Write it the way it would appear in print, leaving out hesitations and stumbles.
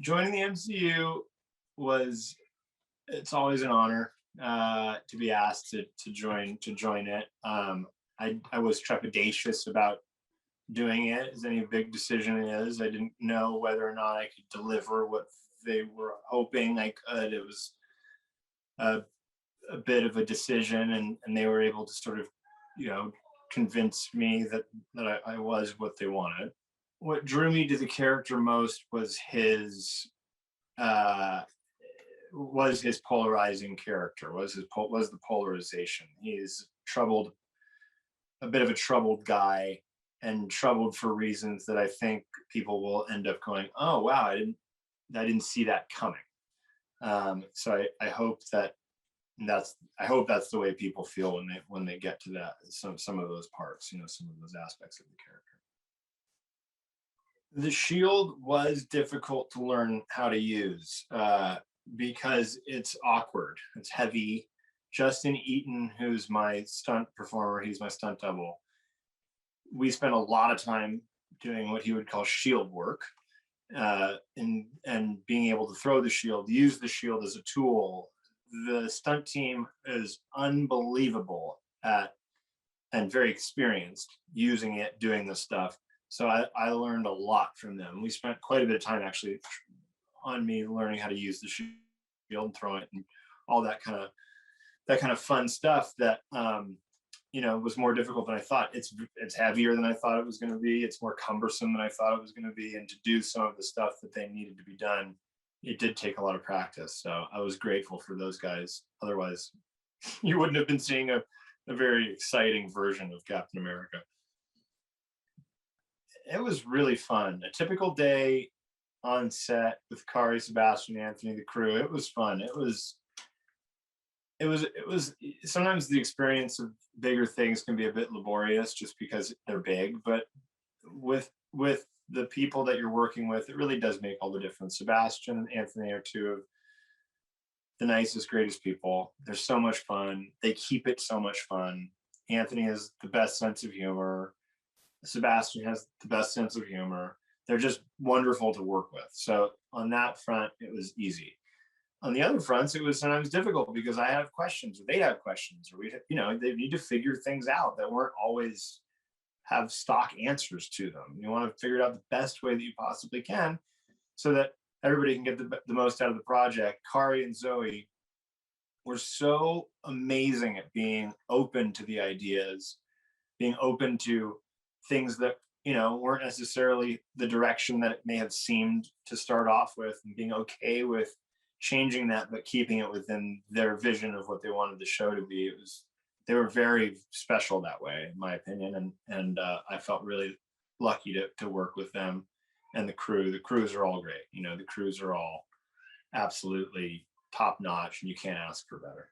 Joining the MCU was it's always an honor to be asked to join it. I was trepidatious about doing it, as any big decision is. I didn't know whether or not I could deliver what they were hoping I could. It was a, a bit of a decision, and they were able to sort of, convince me that I was what they wanted. What drew me to the character most uh, was his polarizing character, was the polarization. He's a bit of a troubled guy, and troubled for reasons that I think people will end up going, "Oh wow, I didn't see that coming." So I hope that's the way people feel when they get to that some of those parts, some of those aspects of the character. The shield was difficult to learn how to use because it's awkward, it's heavy. Justin Eaton, who's my stunt performer, he's my stunt double. We spent a lot of time doing what he would call shield work, and being able to throw the shield, use the shield as a tool. The stunt team is unbelievable at and very experienced using it, doing this stuff. So I learned a lot from them. We spent quite a bit of time actually on me learning how to use the shield and throw it and all that kind of fun stuff that was more difficult than I thought. It's heavier than I thought it was going to be. It's more cumbersome than I thought it was going to be. And to do some of the stuff that they needed to be done, it did take a lot of practice. So I was grateful for those guys. Otherwise, you wouldn't have been seeing a very exciting version of Captain America. It was really fun. A typical day on set with Kari, Sebastian, Anthony, the crew. It was fun. It was sometimes the experience of bigger things can be a bit laborious just because they're big, but with the people that you're working with, it really does make all the difference. Sebastian and Anthony are two of the nicest, greatest people. They're so much fun. They keep it so much fun. Anthony has the best sense of humor. Sebastian has the best sense of humor. They're just wonderful to work with. So on that front, it was easy. On the other fronts, it was sometimes difficult because I have questions, or they'd have questions, or they need to figure things out that weren't always have stock answers to them. You want to figure it out the best way that you possibly can so that everybody can get the most out of the project. Kari and Zoe were so amazing at being open to the ideas, being open to things that weren't necessarily the direction that it may have seemed to start off with, and being okay with changing that but keeping it within their vision of what they wanted the show to be. They were very special that way, in my opinion, and I felt really lucky to work with them and the crew. The crews are all great. The crews are all absolutely top notch, and you can't ask for better.